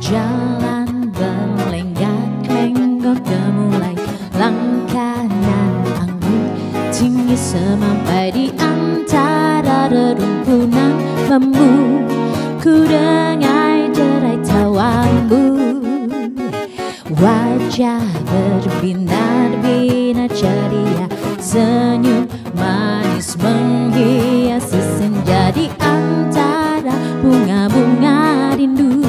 Jalan berlenggak-lenggok gemulai, langkahnya anggun tinggi semampai di antara rerumpunan bambu. Ku dengar derai tawamu, wajah berbinar-binar ceria, senyum manis menghiasi senja di antara bunga-bunga rindu.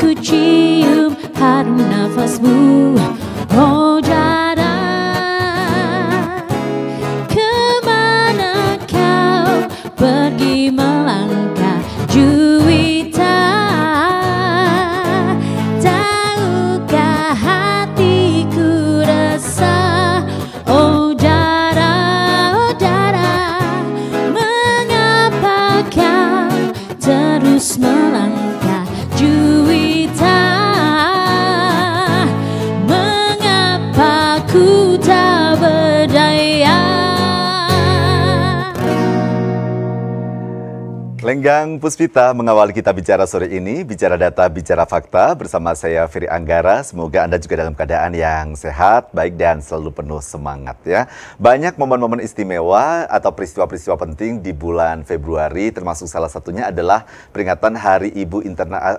Ku cium harum nafasmu, oh Jara, kemana kau pergi melangkah Juwita? Tahukah hatiku resah, oh Jara, mengapa kau terus melangkah Juwita? Mengapa ku tak berdaya? Lenggang Puspita mengawali kita bicara sore ini, bicara data, bicara fakta bersama saya Ferry Anggara. Semoga Anda juga dalam keadaan yang sehat, baik dan selalu penuh semangat ya. Banyak momen-momen istimewa atau peristiwa-peristiwa penting di bulan Februari, termasuk salah satunya adalah peringatan Hari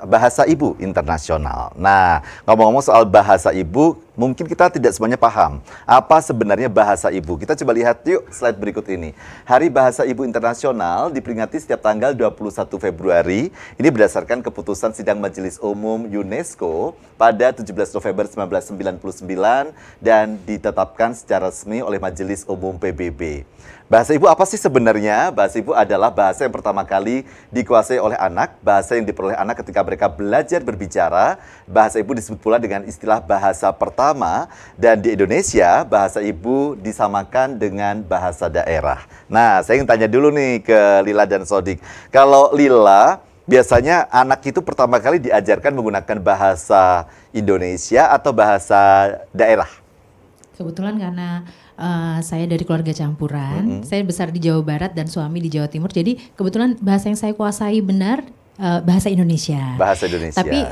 Bahasa Ibu Internasional. Nah, ngomong-ngomong soal bahasa ibu, mungkin kita tidak semuanya paham apa sebenarnya bahasa ibu. Kita coba lihat yuk slide berikut ini. Hari Bahasa Ibu Internasional diperingati setiap tanggal 21 Februari. Ini berdasarkan keputusan Sidang Majelis Umum UNESCO pada 17 November 1999 dan ditetapkan secara resmi oleh Majelis Umum PBB. Bahasa ibu apa sih sebenarnya? Bahasa ibu adalah bahasa yang pertama kali dikuasai oleh anak, bahasa yang diperoleh anak ketika mereka belajar berbicara. Bahasa ibu disebut pula dengan istilah bahasa pertama, dan di Indonesia bahasa ibu disamakan dengan bahasa daerah. Nah, saya ingin tanya dulu nih ke Lila dan Sodik. Kalau Lila, biasanya anak itu pertama kali diajarkan menggunakan bahasa Indonesia atau bahasa daerah? Kebetulan karena saya dari keluarga campuran, saya besar di Jawa Barat dan suami di Jawa Timur. Jadi kebetulan bahasa yang saya kuasai benar bahasa Indonesia. Bahasa Indonesia. Tapi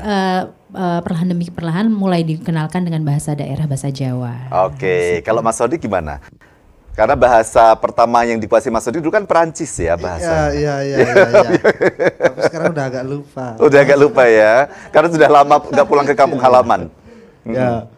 perlahan demi perlahan mulai dikenalkan dengan bahasa daerah, bahasa Jawa. Oke, kalau Mas Sodik gimana? Karena bahasa pertama yang dikuasai Mas Sodik dulu kan Perancis ya bahasa. Iya. Tapi sekarang udah agak lupa. Udah agak lupa ya, karena sudah lama nggak pulang ke kampung halaman. Ya.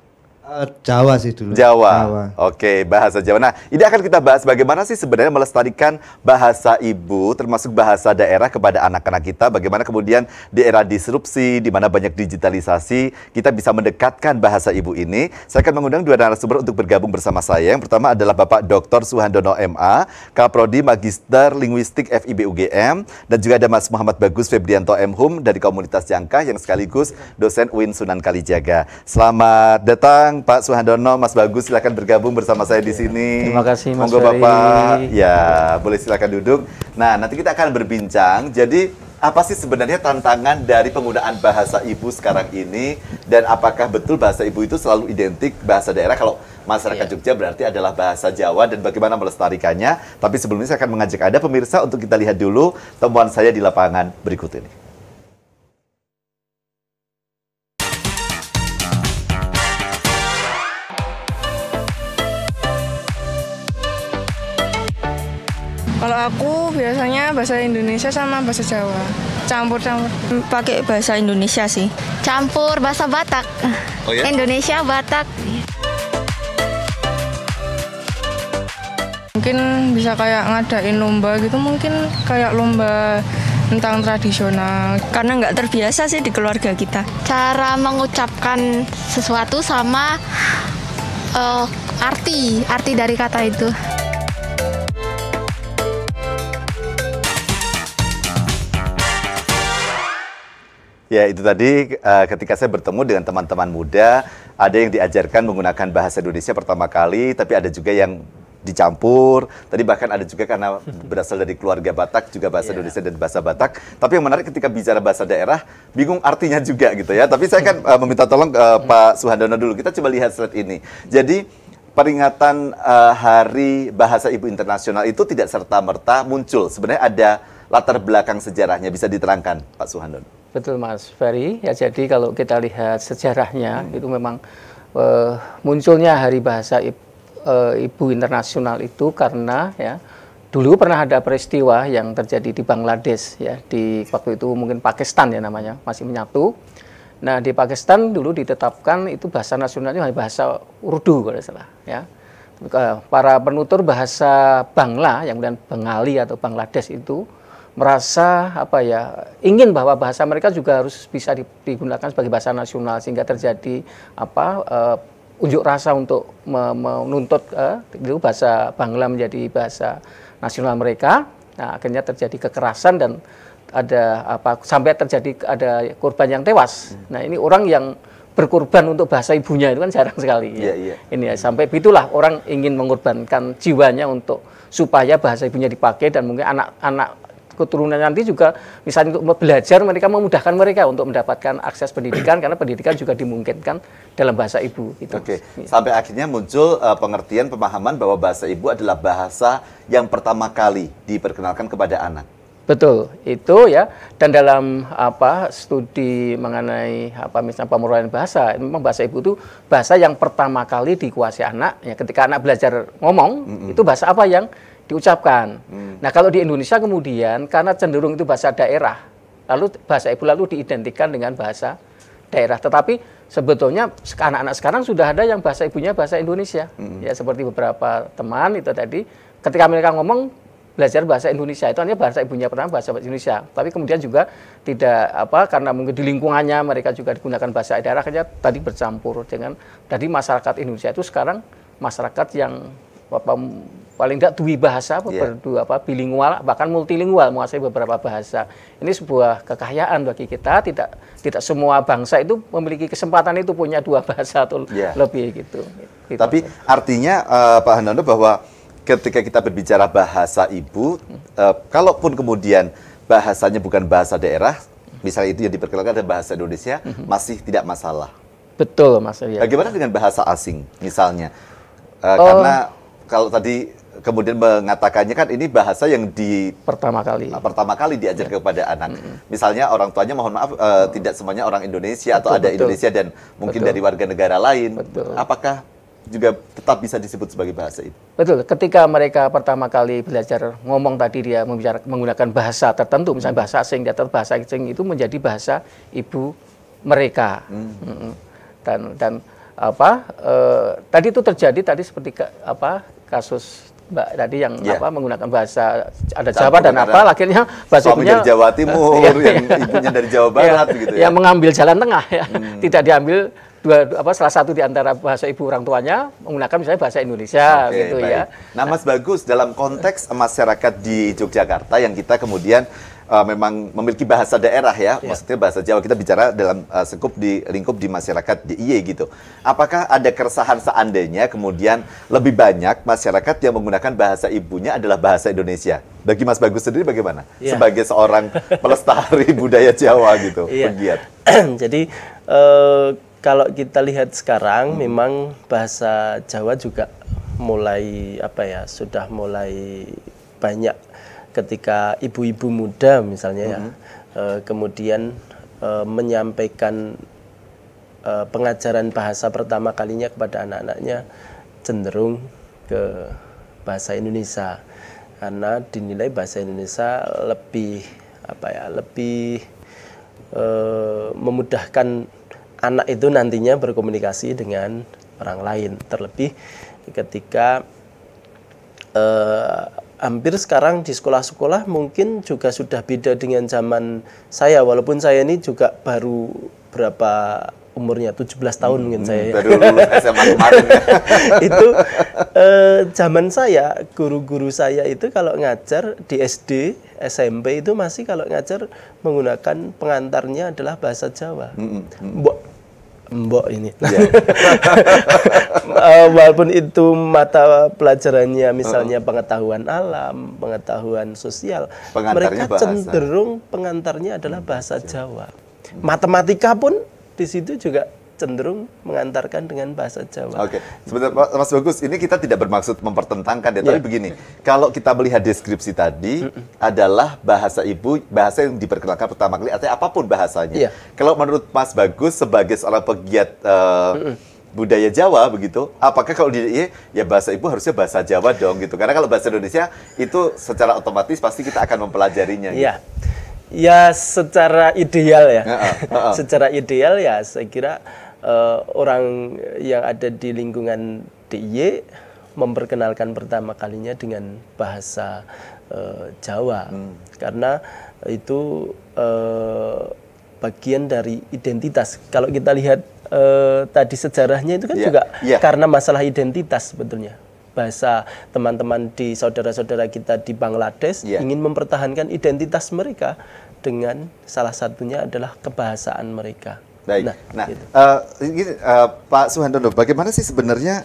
Jawa sih dulu. Jawa. Oke, bahasa Jawa. Nah, ini akan kita bahas bagaimana sih sebenarnya melestarikan bahasa ibu, termasuk bahasa daerah kepada anak-anak kita. Bagaimana kemudian di era disrupsi, di mana banyak digitalisasi, kita bisa mendekatkan bahasa ibu ini. Saya akan mengundang dua narasumber untuk bergabung bersama saya. Yang pertama adalah Bapak Dr. Suhandono MA, Kaprodi Magister Linguistik FIB UGM, dan juga ada Mas Muhammad Bagus Febrianto M.Hum dari Komunitas Jangkah yang sekaligus dosen UIN Sunan Kalijaga. Selamat datang Pak Suhandono, Mas Bagus, silakan bergabung bersama saya di sini. Terima kasih Mas Monggo Ferry. Bapak, ya boleh silakan duduk. Nah, nanti kita akan berbincang. Jadi apa sih sebenarnya tantangan dari penggunaan bahasa ibu sekarang ini, dan apakah betul bahasa ibu itu selalu identik bahasa daerah? Kalau masyarakat Jogja berarti adalah bahasa Jawa, dan bagaimana melestarikannya. Tapi sebelumnya saya akan mengajak Anda pemirsa untuk kita lihat dulu temuan saya di lapangan berikut ini. Kalau aku biasanya bahasa Indonesia sama bahasa Jawa, campur-campur. Pakai bahasa Indonesia sih. Campur bahasa Batak. Oh ya? Indonesia, Batak. Mungkin bisa kayak ngadain lomba gitu, mungkin kayak lomba tentang tradisional. Karena nggak terbiasa sih di keluarga kita. Cara mengucapkan sesuatu sama arti dari kata itu. Ya, itu tadi ketika saya bertemu dengan teman-teman muda, ada yang diajarkan menggunakan bahasa Indonesia pertama kali, tapi ada juga yang dicampur. Tadi bahkan ada juga karena berasal dari keluarga Batak, juga bahasa Indonesia dan bahasa Batak. Tapi yang menarik ketika bicara bahasa daerah, bingung artinya juga gitu ya. Tapi saya akan meminta tolong Pak Suhandono dulu. Kita coba lihat slide ini. Jadi peringatan Hari Bahasa Ibu Internasional itu tidak serta-merta muncul. Sebenarnya ada latar belakang sejarahnya, bisa diterangkan Pak Suhandono. betul Mas Ferry. Ya jadi kalau kita lihat sejarahnya itu memang munculnya Hari Bahasa Ibu Internasional itu karena ya dulu pernah ada peristiwa yang terjadi di Bangladesh ya, di waktu itu mungkin Pakistan ya namanya, masih menyatu. Nah, di Pakistan dulu ditetapkan itu bahasa nasionalnya bahasa Urdu kalau tidak salah ya. Para penutur bahasa Bangla yang kemudian Bengali atau Bangladesh itu merasa ingin bahwa bahasa mereka juga harus bisa digunakan sebagai bahasa nasional, sehingga terjadi unjuk rasa untuk menuntut itu bahasa Bangla menjadi bahasa nasional mereka. Nah, akhirnya terjadi kekerasan dan sampai terjadi ada korban yang tewas. Nah, ini orang yang berkorban untuk bahasa ibunya itu kan jarang sekali. Ini sampai itulah orang ingin mengorbankan jiwanya untuk supaya bahasa ibunya dipakai, dan mungkin anak-anak keturunan nanti juga misalnya untuk belajar, mereka memudahkan mereka untuk mendapatkan akses pendidikan karena pendidikan juga dimungkinkan dalam bahasa ibu. Gitu. Oke, sampai akhirnya muncul pengertian, pemahaman bahwa bahasa ibu adalah bahasa yang pertama kali diperkenalkan kepada anak. Betul, itu ya. Dan dalam studi mengenai misalnya pemrograman bahasa, memang bahasa ibu itu bahasa yang pertama kali dikuasai anak. Ya, ketika anak belajar ngomong, itu bahasa apa yang diucapkan. Nah, kalau di Indonesia kemudian karena cenderung itu bahasa daerah, lalu bahasa ibu diidentikan dengan bahasa daerah. Tetapi sebetulnya anak-anak sekarang sudah ada yang bahasa ibunya bahasa Indonesia. Ya, seperti beberapa teman itu tadi, ketika mereka ngomong belajar bahasa Indonesia, itu artinya bahasa ibunya pertama bahasa Indonesia. Tapi kemudian juga tidak karena mungkin di lingkungannya mereka juga digunakan bahasa daerah, akhirnya tadi bercampur dengan tadi masyarakat Indonesia itu sekarang masyarakat yang paling tidak dua bahasa, bilingual, bahkan multilingual, menguasai beberapa bahasa. Ini sebuah kekayaan bagi kita. Tidak semua bangsa itu memiliki kesempatan itu punya dua bahasa atau lebih gitu. Tapi artinya Pak Handono bahwa ketika kita berbicara bahasa ibu, kalaupun kemudian bahasanya bukan bahasa daerah, misalnya itu yang diperkenalkan adalah bahasa Indonesia, masih tidak masalah. Betul, Mas. Ya. Bagaimana dengan bahasa asing misalnya? Karena kalau tadi kemudian mengatakannya kan ini bahasa yang pertama kali diajar kepada anak. Misalnya orang tuanya mohon maaf tidak semuanya orang Indonesia atau ada Indonesia dan mungkin dari warga negara lain. Apakah juga tetap bisa disebut sebagai bahasa ibu? Betul. Ketika mereka pertama kali belajar ngomong tadi, dia menggunakan bahasa tertentu, misalnya bahasa asing, bahasa asing itu menjadi bahasa ibu mereka. Dan tadi itu terjadi tadi seperti kasus Mbak tadi yang menggunakan bahasa ada Jawa dan akhirnya bahasa ibunya dari Jawa Timur, yang ibunya dari Jawa Barat gitu ya. Yang mengambil jalan tengah ya. Tidak diambil salah satu di antara bahasa ibu orang tuanya menggunakan misalnya bahasa Indonesia gitu baik. Ya. Nah, Mas Bagus, dalam konteks masyarakat di Yogyakarta yang kita kemudian memang memiliki bahasa daerah ya, maksudnya bahasa Jawa, kita bicara dalam lingkup di masyarakat DIY gitu. Apakah ada keresahan seandainya kemudian lebih banyak masyarakat yang menggunakan bahasa ibunya adalah bahasa Indonesia? Bagi Mas Bagus sendiri bagaimana? Sebagai seorang pelestari budaya Jawa gitu, pegiat. Jadi kalau kita lihat sekarang memang bahasa Jawa juga mulai sudah mulai banyak ketika ibu-ibu muda misalnya kemudian menyampaikan pengajaran bahasa pertama kalinya kepada anak-anaknya cenderung ke bahasa Indonesia karena dinilai bahasa Indonesia lebih lebih memudahkan anak itu nantinya berkomunikasi dengan orang lain, terlebih ketika hampir sekarang di sekolah-sekolah mungkin juga sudah beda dengan zaman saya, walaupun saya ini juga baru umurnya 17 tahun mungkin saya. Baru lulus SMA kemarin. Itu zaman saya, guru-guru saya itu kalau ngajar di SD, SMP itu masih kalau ngajar menggunakan pengantarnya adalah bahasa Jawa. Mbok ini. Walaupun itu mata pelajarannya misalnya pengetahuan alam, pengetahuan sosial, mereka cenderung pengantarnya adalah bahasa Jawa. Matematika pun di situ juga cenderung mengantarkan dengan bahasa Jawa. Oke, sebentar Mas Bagus, ini kita tidak bermaksud mempertentangkan ya, tapi begini, kalau kita melihat deskripsi tadi adalah bahasa ibu, bahasa yang diperkenalkan pertama kali, artinya apapun bahasanya. Kalau menurut Mas Bagus sebagai seorang pegiat budaya Jawa begitu, apakah kalau ya bahasa ibu harusnya bahasa Jawa dong gitu, karena kalau bahasa Indonesia itu secara otomatis pasti kita akan mempelajarinya. Iya. Ya secara ideal ya, secara ideal ya saya kira orang yang ada di lingkungan DIY memperkenalkan pertama kalinya dengan bahasa Jawa, karena itu bagian dari identitas. Kalau kita lihat tadi sejarahnya itu kan juga karena masalah identitas sebetulnya. Bahasa teman-teman di saudara-saudara kita di Bangladesh ingin mempertahankan identitas mereka dengan salah satunya adalah kebahasaan mereka. Baik. Nah, Pak Suhandono, bagaimana sih sebenarnya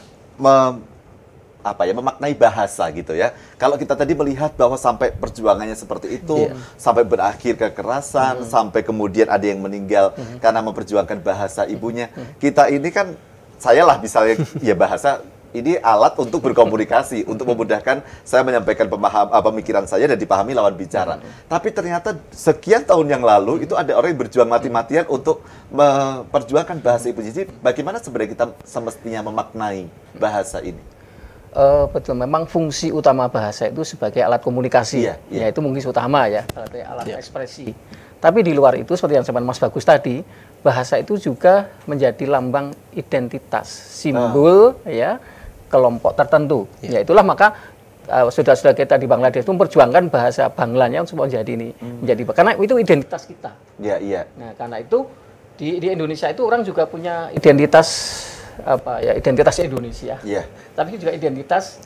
memaknai bahasa gitu ya? Kalau kita tadi melihat bahwa sampai perjuangannya seperti itu, sampai berakhir kekerasan, sampai kemudian ada yang meninggal karena memperjuangkan bahasa ibunya. Kita ini kan, saya lah misalnya ya bahasa ini alat untuk berkomunikasi, untuk memudahkan saya menyampaikan pemikiran saya dan dipahami lawan bicara. Tapi ternyata sekian tahun yang lalu itu ada orang yang berjuang mati-matian untuk memperjuangkan bahasa ibu. Jadi bagaimana sebenarnya kita semestinya memaknai bahasa ini? Betul, memang fungsi utama bahasa itu sebagai alat komunikasi, ya itu mungkin utama ya, alat ekspresi. Tapi di luar itu seperti yang disampaikan Mas Bagus tadi, bahasa itu juga menjadi lambang identitas, simbol ya kelompok tertentu. Ya itulah maka saudara-saudara kita di Bangladesh itu memperjuangkan bahasa Banglanya untuk menjadi ini, karena itu identitas kita. Nah, karena itu di Indonesia itu orang juga punya identitas identitas Indonesia. Tapi juga identitas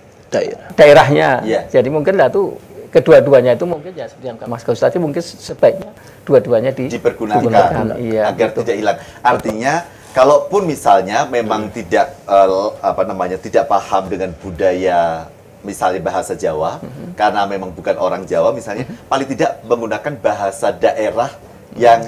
daerahnya. Jadi mungkin itu kedua-duanya itu mungkin ya seperti yang Mas Bagus tadi, mungkin sebaiknya dua-duanya dipergunakan agar tidak hilang. Artinya kalaupun misalnya memang tidak tidak paham dengan budaya misalnya bahasa Jawa karena memang bukan orang Jawa misalnya, paling tidak menggunakan bahasa daerah yang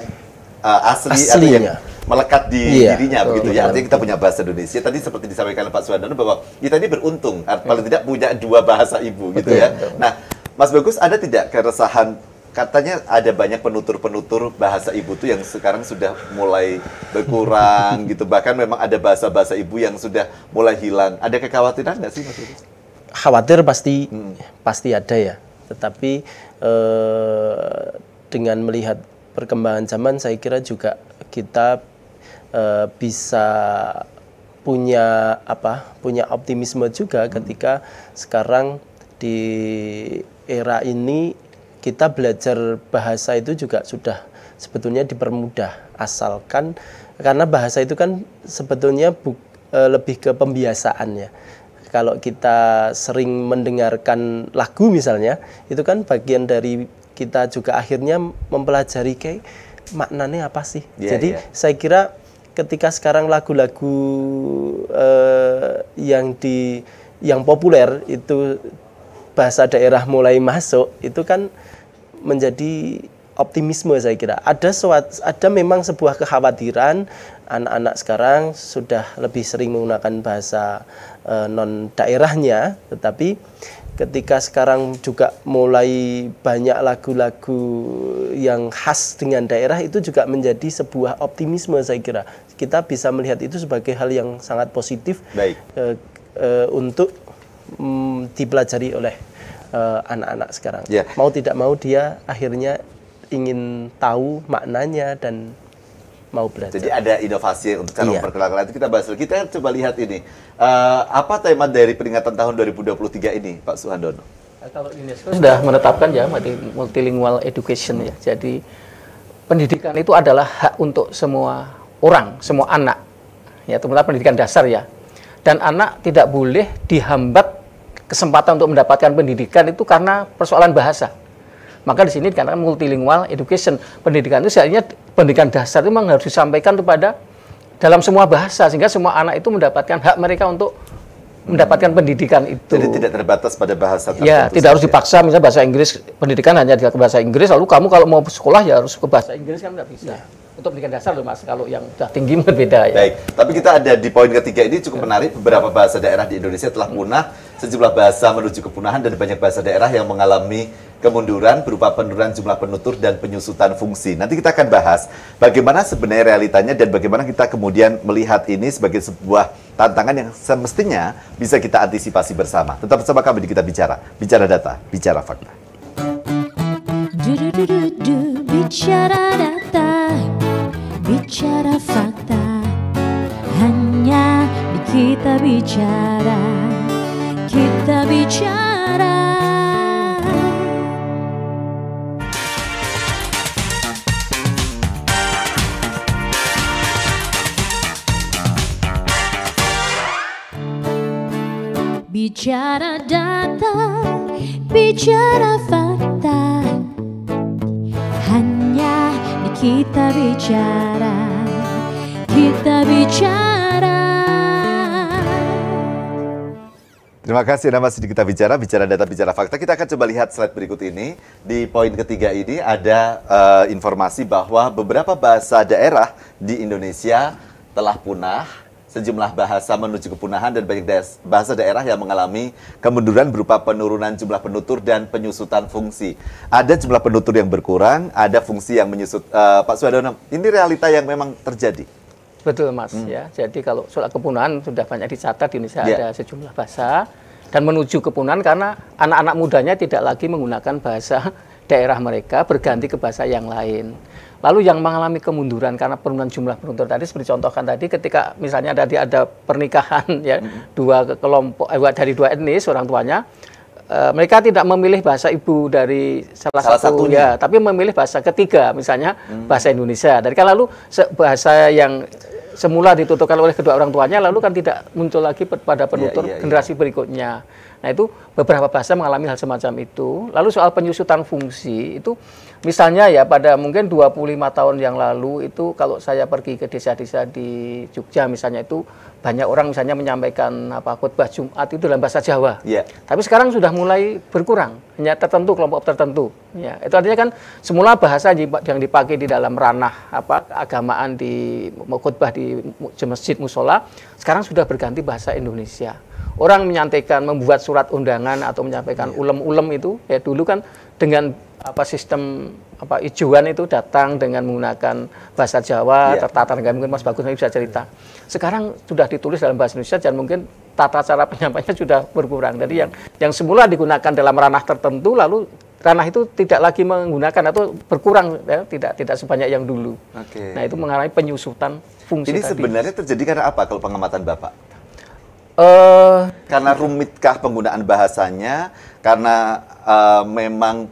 asli atau yang melekat di dirinya begitu ya. Artinya kita punya bahasa Indonesia. Tadi seperti disampaikan Pak Suhandono bahwa kita ini beruntung paling tidak punya dua bahasa ibu gitu ya. Nah, Mas Bagus, ada tidak keresahan? Katanya ada banyak penutur-penutur bahasa ibu tuh yang sekarang sudah mulai berkurang gitu. Bahkan memang ada bahasa-bahasa ibu yang sudah mulai hilang. Ada kekhawatiran nggak sih, Mas Bagus? Khawatir pasti ada ya. Tetapi dengan melihat perkembangan zaman, saya kira juga kita bisa punya optimisme juga ketika sekarang di era ini kita belajar bahasa itu juga sudah sebetulnya dipermudah, asalkan karena bahasa itu kan sebetulnya lebih ke pembiasaan ya. Kalau kita sering mendengarkan lagu misalnya, itu kan bagian dari kita juga akhirnya mempelajari kayak maknanya apa sih. Jadi saya kira ketika sekarang lagu-lagu yang populer itu bahasa daerah mulai masuk, itu kan menjadi optimisme saya kira. Ada memang sebuah kekhawatiran anak-anak sekarang sudah lebih sering menggunakan bahasa non daerahnya, tetapi ketika sekarang juga mulai banyak lagu-lagu yang khas dengan daerah, itu juga menjadi sebuah optimisme saya kira. Kita bisa melihat itu sebagai hal yang sangat positif untuk dipelajari oleh anak-anak sekarang. Mau tidak mau dia akhirnya ingin tahu maknanya dan mau belajar. Jadi ada inovasi untuk cara memperkenalkan. Nanti kita bahas lagi. Kita coba lihat ini. Apa tema dari peringatan tahun 2023 ini, Pak Suhandono? Kalau UNESCO sudah menetapkan ya multilingual education ya. Jadi pendidikan itu adalah hak untuk semua orang, semua anak. Ya, terutama pendidikan dasar ya. Dan anak tidak boleh dihambat kesempatan untuk mendapatkan pendidikan itu karena persoalan bahasa. Maka di sini dikatakan multilingual education. Pendidikan itu sebenarnya pendidikan dasar itu memang harus disampaikan kepada dalam semua bahasa sehingga semua anak itu mendapatkan hak mereka untuk mendapatkan pendidikan itu. Jadi tidak terbatas pada bahasa tertentu. Ya, tidak harus dipaksa misalnya bahasa Inggris, pendidikan hanya ke bahasa Inggris, lalu kamu kalau mau sekolah ya harus ke bahasa Inggris kan nggak bisa. untuk pendidikan dasar loh Mas, kalau yang sudah tinggi berbeda ya. Baik, tapi kita ada di poin ketiga ini cukup menarik. Beberapa bahasa daerah di Indonesia telah punah, sejumlah bahasa menuju kepunahan, dan banyak bahasa daerah yang mengalami kemunduran berupa penurunan jumlah penutur dan penyusutan fungsi. Nanti kita akan bahas bagaimana sebenarnya realitanya dan bagaimana kita kemudian melihat ini sebagai sebuah tantangan yang semestinya bisa kita antisipasi bersama. Tetap bersama kami di Kita Bicara, bicara data, bicara fakta. Bicara data, bicara fakta, hanya di Kita Bicara, Kita Bicara. Bicara data, bicara fakta, hanya di Kita Bicara, Kita Bicara. Terima kasih, Anda masih di Kita Bicara, bicara data, bicara fakta. Kita akan coba lihat slide berikut ini. Di poin ketiga ini ada informasi bahwa beberapa bahasa daerah di Indonesia telah punah. Sejumlah bahasa menuju kepunahan dan banyak bahasa daerah yang mengalami kemunduran berupa penurunan jumlah penutur dan penyusutan fungsi. Ada jumlah penutur yang berkurang, ada fungsi yang menyusut. Pak Suhadono, ini realita yang memang terjadi. Betul Mas ya. Jadi kalau soal kepunahan sudah banyak dicatat di Indonesia, ada sejumlah bahasa dan menuju kepunahan karena anak-anak mudanya tidak lagi menggunakan bahasa daerah mereka, berganti ke bahasa yang lain. Lalu yang mengalami kemunduran karena penurunan jumlah penutur tadi, seperti contohkan tadi, ketika misalnya ada pernikahan ya, dua kelompok dari dua etnis, orang tuanya, mereka tidak memilih bahasa ibu dari salah satu ya, tapi memilih bahasa ketiga, misalnya bahasa Indonesia. Dari kan lalu bahasa yang semula dituturkan oleh kedua orang tuanya, lalu kan tidak muncul lagi pada penutur generasi berikutnya. Nah itu beberapa bahasa mengalami hal semacam itu. Lalu soal penyusutan fungsi itu, misalnya ya pada mungkin 25 tahun yang lalu itu kalau saya pergi ke desa-desa di Jogja misalnya, itu banyak orang misalnya menyampaikan khotbah Jumat itu dalam bahasa Jawa. Tapi sekarang sudah mulai berkurang, hanya tertentu, kelompok tertentu. Ya, itu artinya kan semula bahasa yang dipakai di dalam ranah keagamaan di khotbah di masjid musola sekarang sudah berganti bahasa Indonesia. Orang menyampaikan, membuat surat undangan atau menyampaikan ulem-ulem itu ya dulu kan dengan sistem ijuan itu datang dengan menggunakan bahasa Jawa, tertata dengan mungkin Mas Bagus nanti bisa cerita. Sekarang sudah ditulis dalam bahasa Indonesia dan mungkin tata cara penyampaiannya sudah berkurang. Jadi yang semula digunakan dalam ranah tertentu, lalu ranah itu tidak lagi menggunakan atau berkurang ya, tidak sebanyak yang dulu. Nah itu mengalami penyusutan fungsi. Ini tadi. Sebenarnya terjadi karena apa kalau pengamatan Bapak? Karena rumitkah penggunaan bahasanya? Karena memang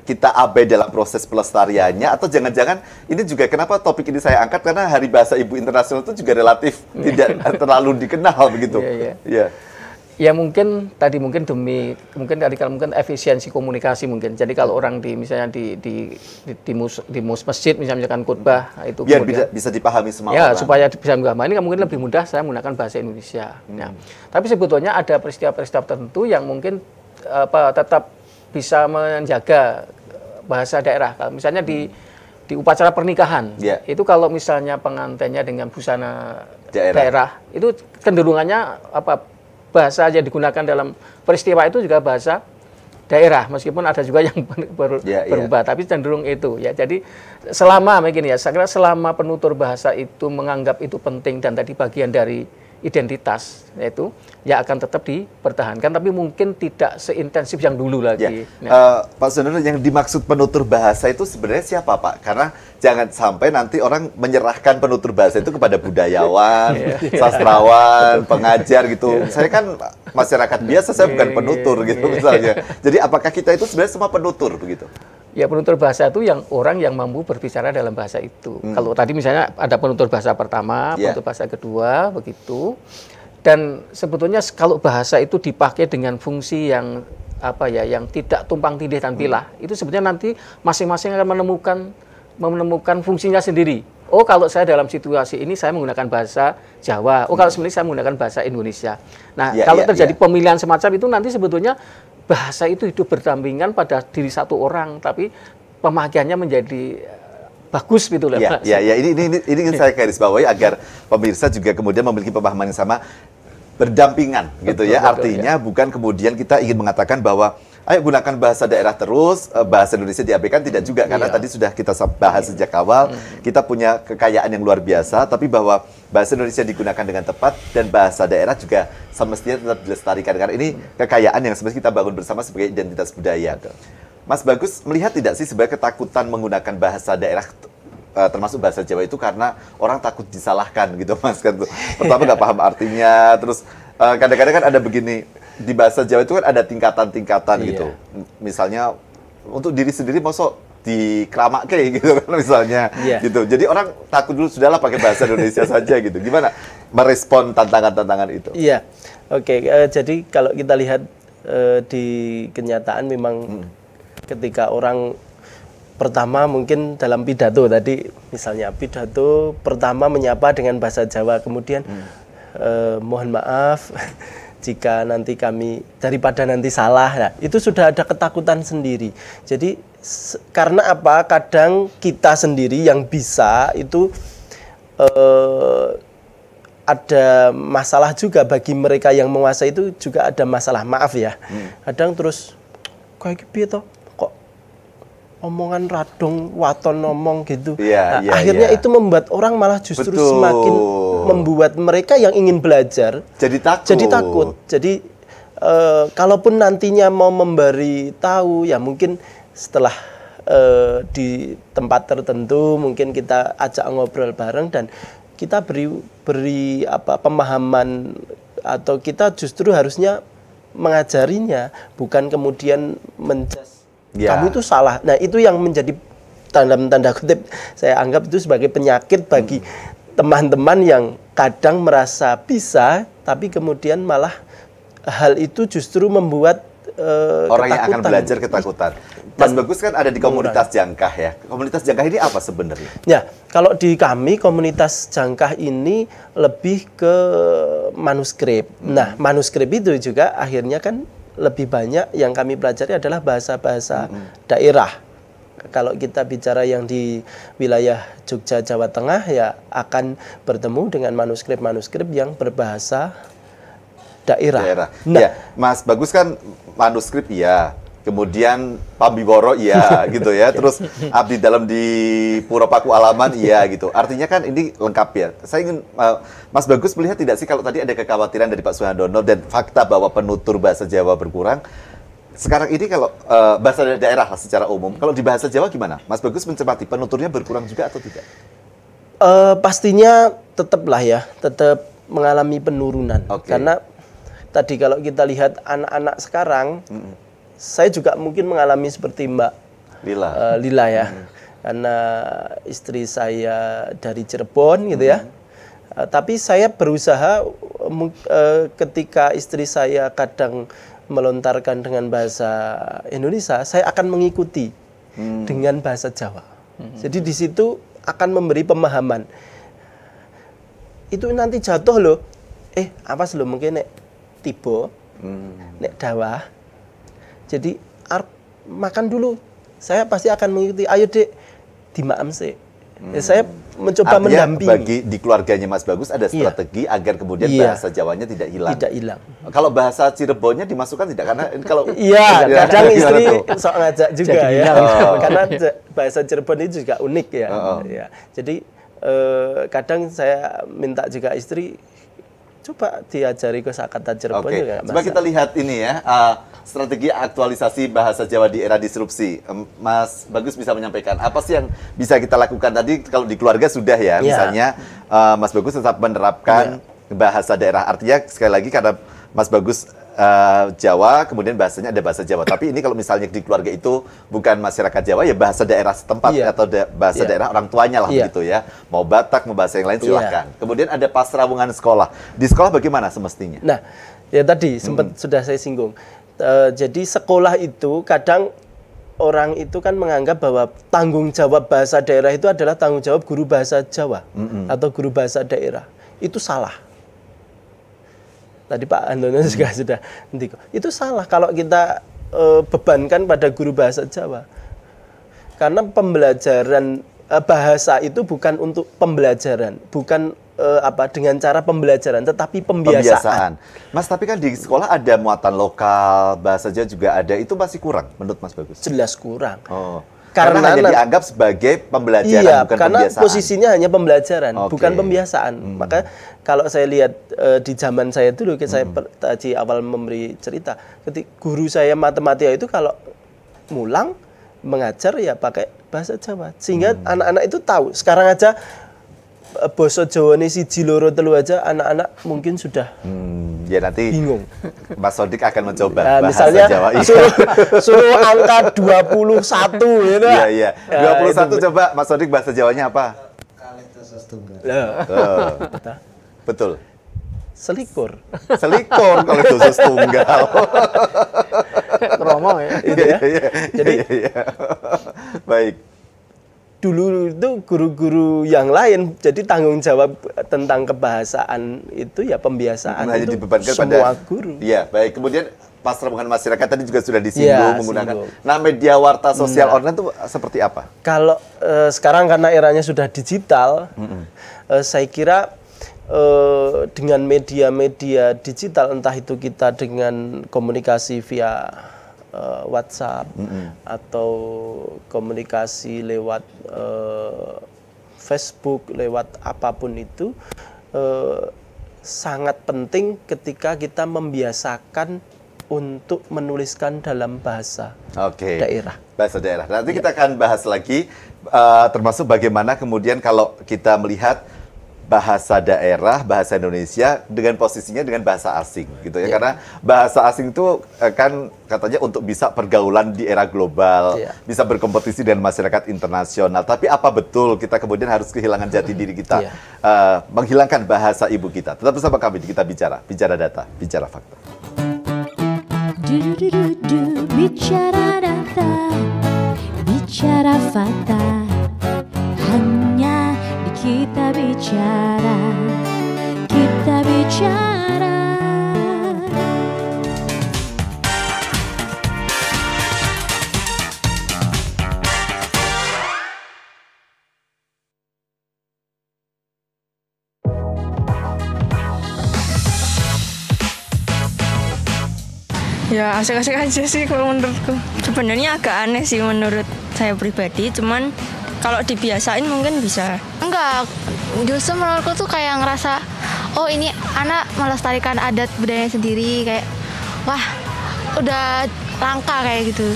kita abai dalam proses pelestariannya? Atau jangan-jangan ini juga kenapa topik ini saya angkat? Karena Hari Bahasa Ibu Internasional itu juga relatif tidak terlalu dikenal begitu. Ya mungkin tadi mungkin efisiensi komunikasi mungkin. Jadi kalau orang misalnya di masjid misalkan khotbah itu biar bisa dipahami semua ya, orang. supaya bisa dipahami ini mungkin lebih mudah saya menggunakan bahasa Indonesia. Ya. Tapi sebetulnya ada peristiwa-peristiwa tertentu yang mungkin tetap bisa menjaga bahasa daerah. Misalnya di upacara pernikahan, itu kalau misalnya pengantinnya dengan busana daerah itu cenderungannya bahasa yang digunakan dalam peristiwa itu juga bahasa daerah, meskipun ada juga yang berubah, tapi cenderung itu ya. Jadi selama saya kira selama penutur bahasa itu menganggap itu penting dan tadi bagian dari identitas, yaitu ya akan tetap dipertahankan, tapi mungkin tidak seintensif yang dulu lagi. Pak Suhadono, yang dimaksud penutur bahasa itu sebenarnya siapa Pak? Karena jangan sampai nanti orang menyerahkan penutur bahasa itu kepada budayawan, sastrawan, pengajar gitu. Saya kan masyarakat biasa, saya bukan penutur gitu misalnya. Jadi apakah kita itu sebenarnya semua penutur begitu? Ya penutur bahasa itu orang yang mampu berbicara dalam bahasa itu. Kalau tadi misalnya ada penutur bahasa pertama, penutur bahasa kedua, begitu. Dan sebetulnya kalau bahasa itu dipakai dengan fungsi yang yang tidak tumpang tindih dan pilah, itu sebetulnya nanti masing-masing akan menemukan fungsinya sendiri. Oh kalau saya dalam situasi ini saya menggunakan bahasa Jawa. Oh kalau sebenarnya saya menggunakan bahasa Indonesia. Nah kalau terjadi pemilihan semacam itu nanti sebetulnya bahasa itu hidup berdampingan pada diri satu orang, tapi pemakaiannya menjadi bagus gitu loh. Ya, ini ingin saya garis bawahi agar pemirsa juga kemudian memiliki pemahaman yang sama, berdampingan gitu ya. Artinya bukan kemudian kita ingin mengatakan bahwa ayo gunakan bahasa daerah terus, bahasa Indonesia diabaikan, tidak juga. Karena tadi sudah kita bahas sejak awal, kita punya kekayaan yang luar biasa, tapi bahwa bahasa Indonesia digunakan dengan tepat dan bahasa daerah juga semestinya tetap dilestarikan. Karena ini kekayaan yang semestinya kita bangun bersama sebagai identitas budaya. Mas Bagus, melihat tidak sih sebenarnya ketakutan menggunakan bahasa daerah, termasuk bahasa Jawa itu karena orang takut disalahkan gitu, Mas, kan? Pertama nggak paham artinya, terus kadang-kadang kan ada begini, di bahasa Jawa itu kan ada tingkatan-tingkatan gitu. Misalnya untuk diri sendiri mosok dikeramak kayak gitu kan misalnya gitu. Jadi orang takut dulu, sudahlah pakai bahasa Indonesia saja gitu. Gimana merespon tantangan-tantangan itu? Iya. Oke, jadi kalau kita lihat di kenyataan memang ketika orang pertama mungkin dalam pidato tadi, misalnya pidato pertama menyapa dengan bahasa Jawa, kemudian mohon maaf jika nanti kami daripada nanti salah. Nah, itu sudah ada ketakutan sendiri. Jadi karena apa? Kadang kita sendiri yang bisa itu ada masalah juga bagi mereka yang menguasai, itu juga ada masalah. Maaf ya. Kadang terus kayak gitu kok omongan radong waton ngomong gitu. Akhirnya itu membuat orang malah justru semakin membuat mereka yang ingin belajar jadi takut. Jadi kalaupun nantinya mau memberi tahu, ya mungkin setelah di tempat tertentu mungkin kita ajak ngobrol bareng dan kita beri pemahaman, atau kita justru harusnya mengajarinya, bukan kemudian menjas kamu itu salah. Nah, itu yang menjadi dalam tanda kutip saya anggap itu sebagai penyakit bagi teman-teman yang kadang merasa bisa, tapi kemudian malah hal itu justru membuat orang yang akan belajar ketakutan. Mas Bagus kan ada di komunitas Jangkah ya. Komunitas Jangkah ini apa sebenarnya? Ya, kalau di kami komunitas Jangkah ini lebih ke manuskrip. Nah, manuskrip itu juga akhirnya kan lebih banyak yang kami pelajari adalah bahasa-bahasa daerah. Kalau kita bicara yang di wilayah Jogja, Jawa Tengah, ya akan bertemu dengan manuskrip-manuskrip yang berbahasa daerah. Nah, ya, Mas Bagus kan manuskrip ya, kemudian Pambiworo iya gitu ya, terus abdi dalam di Puro Paku Alaman iya gitu. Artinya kan ini lengkap ya. Saya ingin Mas Bagus melihat tidak sih kalau tadi ada kekhawatiran dari Pak Suhandono dan fakta bahwa penutur bahasa Jawa berkurang. Sekarang ini kalau bahasa daerah secara umum, kalau di bahasa Jawa gimana? Mas Bagus mencermati penuturnya berkurang juga atau tidak? Pastinya tetaplah ya, tetap mengalami penurunan. Karena tadi kalau kita lihat anak-anak sekarang, saya juga mungkin mengalami seperti Mbak Lila ya. Karena istri saya dari Cirebon gitu ya. Tapi saya berusaha ketika istri saya kadang melontarkan dengan bahasa Indonesia, saya akan mengikuti dengan bahasa Jawa. Jadi di situ akan memberi pemahaman. Itu nanti jatuh loh. Awas loh, mungkin nek tiba, nek dawah. Jadi makan dulu. Saya pasti akan mengikuti. Ayo Dek, dimaam sih. Saya mencoba mendampingi. Bagi di keluarganya Mas Bagus ada strategi agar kemudian bahasa Jawanya tidak hilang. Tidak hilang. Kalau bahasa Cirebonnya dimasukkan tidak, karena kalau kadang istri sok ngajak juga ya. Karena bahasa Cirebon itu juga unik ya. Ya. Jadi kadang saya minta juga istri coba diajari kosakata Cirebon juga. Coba kita lihat ini ya, strategi aktualisasi bahasa Jawa di era disrupsi. Mas Bagus bisa menyampaikan apa sih yang bisa kita lakukan? Tadi kalau di keluarga sudah ya, misalnya Mas Bagus tetap menerapkan bahasa daerah. Artinya sekali lagi karena Mas Bagus Jawa, kemudian bahasanya ada bahasa Jawa. Tapi ini kalau misalnya di keluarga itu bukan masyarakat Jawa, ya bahasa daerah setempat atau bahasa daerah orang tuanya lah begitu ya. Mau Batak, mau bahasa yang lain silahkan. Kemudian ada pasrawungan sekolah. Di sekolah bagaimana semestinya? Nah, ya tadi sempat sudah saya singgung. Jadi sekolah itu kadang orang itu kan menganggap bahwa tanggung jawab bahasa daerah itu adalah tanggung jawab guru bahasa Jawa atau guru bahasa daerah. Itu salah. Tadi Pak Andono juga sudah nanti. Itu salah kalau kita bebankan pada guru bahasa Jawa. Karena pembelajaran bahasa itu bukan untuk pembelajaran, bukan dengan cara pembelajaran, tetapi pembiasaan. Mas, tapi kan di sekolah ada muatan lokal, bahasa Jawa juga ada. Itu masih kurang menurut Mas Bagus? Jelas kurang. Oh. Karena hanya dianggap sebagai pembelajaran, iya, bukan karena pembiasaan. Posisinya hanya pembelajaran, Oke. bukan pembiasaan. Maka kalau saya lihat di zaman saya dulu, saya tadi awal memberi cerita, ketika guru saya matematika itu kalau mulang mengajar ya pakai bahasa Jawa, sehingga anak-anak itu tahu. Sekarang aja basa Jawa ini siji loro telu aja anak-anak mungkin sudah ya nanti bingung. Mas Sodik akan mencoba Nah, bahasa misalnya Jawa. suruh angka 21 gitu. Iya, iya. 21 itu. coba Mas Sodik bahasa Jawanya apa? Kalih dosa setunggal. Oh, betul. Selikur. Selikur kalau dosa tunggal. Kromo ya. Itu ya. Jadi baik. dulu itu guru-guru yang lain, jadi tanggung jawab tentang kebahasaan itu ya pembiasaan Hanya itu dibebankan semua pada guru. Iya, baik. Kemudian pas rombongan masyarakat tadi juga sudah disinggung Iya, menggunakan. singgung. Nah, media warta sosial online itu seperti apa? Kalau sekarang karena eranya sudah digital, saya kira dengan media-media digital, entah itu kita dengan komunikasi via WhatsApp atau komunikasi lewat Facebook, lewat apapun itu, sangat penting ketika kita membiasakan untuk menuliskan dalam bahasa daerah. Bahasa daerah. Nanti kita akan bahas lagi, termasuk bagaimana kemudian kalau kita melihat bahasa daerah, bahasa Indonesia dengan posisinya dengan bahasa asing, gitu ya. Karena bahasa asing itu kan katanya untuk bisa pergaulan di era global, bisa berkompetisi dengan masyarakat internasional. Tapi apa betul kita kemudian harus kehilangan jati diri kita, menghilangkan bahasa ibu kita? Tetap bersama kami di Kita Bicara Data, Bicara Fakta. Bicara data, bicara fakta, hanya di Kita Bicara, Kita Bicara. Ya asik-asik aja sih kalau menurutku. Sebenarnya agak aneh sih menurut saya pribadi, cuman kalau dibiasain mungkin bisa. Enggak, justru menurutku tuh kayak ngerasa, oh ini anak melestarikan adat budaya sendiri, kayak wah udah langka kayak gitu.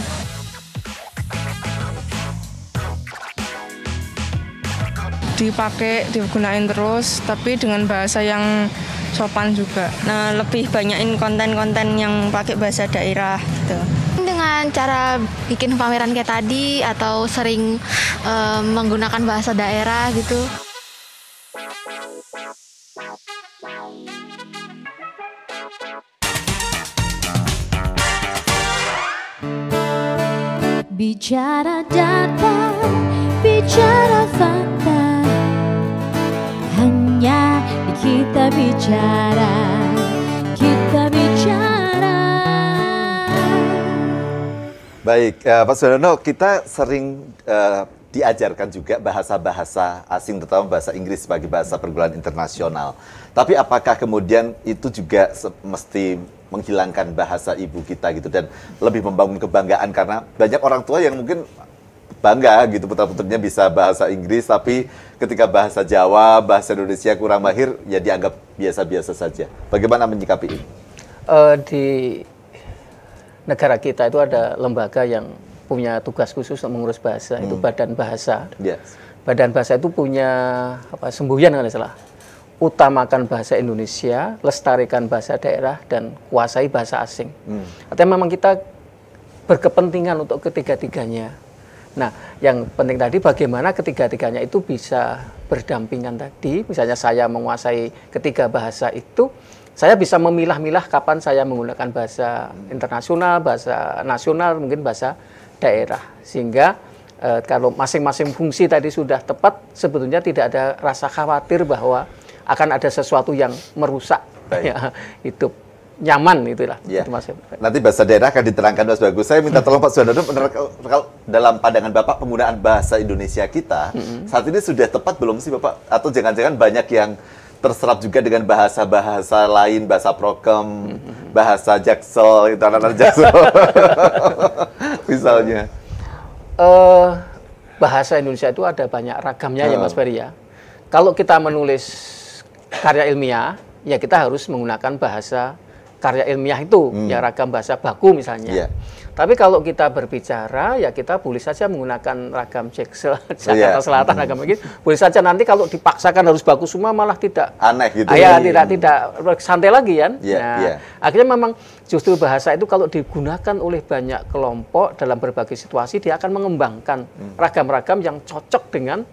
Dipakai, digunain terus, tapi dengan bahasa yang sopan juga. Nah, lebih banyakin konten-konten yang pakai bahasa daerah gitu. Dengan cara bikin pameran kayak tadi atau sering menggunakan bahasa daerah gitu. Bicara data, bicara fakta, hanya di Kita Bicara, Kita Bicara. Baik, Pak Sudaryono, kita sering diajarkan juga bahasa-bahasa asing, terutama bahasa Inggris sebagai bahasa perguruan internasional. Tapi apakah kemudian itu juga mesti menghilangkan bahasa ibu kita gitu dan lebih membangun kebanggaan, karena banyak orang tua yang mungkin bangga gitu putra-putrinya bisa bahasa Inggris, tapi ketika bahasa Jawa, bahasa Indonesia kurang mahir, ya dianggap biasa-biasa saja. Bagaimana menyikapi ini? Di negara kita itu ada lembaga yang punya tugas khusus untuk mengurus bahasa, itu Badan Bahasa. Yes. Badan Bahasa itu punya semboyan kalau salah. Utamakan bahasa Indonesia, lestarikan bahasa daerah, dan kuasai bahasa asing. Artinya memang kita berkepentingan untuk ketiga-tiganya. Nah, yang penting tadi bagaimana ketiga-tiganya itu bisa berdampingan tadi. Misalnya saya menguasai ketiga bahasa itu, saya bisa memilah-milah kapan saya menggunakan bahasa internasional, bahasa nasional, mungkin bahasa daerah. Sehingga kalau masing-masing fungsi tadi sudah tepat, sebetulnya tidak ada rasa khawatir bahwa akan ada sesuatu yang merusak ya, hidup nyaman itulah. Ya. Itu Mas. Nanti bahasa daerah akan diterangkan Mas Bagus. Saya minta tolong Pak Suhandono, kalau dalam pandangan Bapak penggunaan bahasa Indonesia kita saat ini sudah tepat belum sih Bapak? Atau jangan-jangan banyak yang terserap juga dengan bahasa-bahasa lain, bahasa prokem, bahasa jaksel, itu anak-anak jaksel, misalnya. Bahasa Indonesia itu ada banyak ragamnya ya Mas Ferry ya. Kalau kita menulis karya ilmiah, ya kita harus menggunakan bahasa karya ilmiah itu, ya ragam bahasa baku misalnya. Tapi kalau kita berbicara, ya kita boleh saja menggunakan ragam jaksel, Jakarta Selatan, ragam begitu. Boleh saja nanti kalau dipaksakan harus baku semua malah tidak aneh gitu. Tidak santai lagi kan. Akhirnya memang justru bahasa itu kalau digunakan oleh banyak kelompok dalam berbagai situasi, dia akan mengembangkan ragam-ragam yang cocok dengan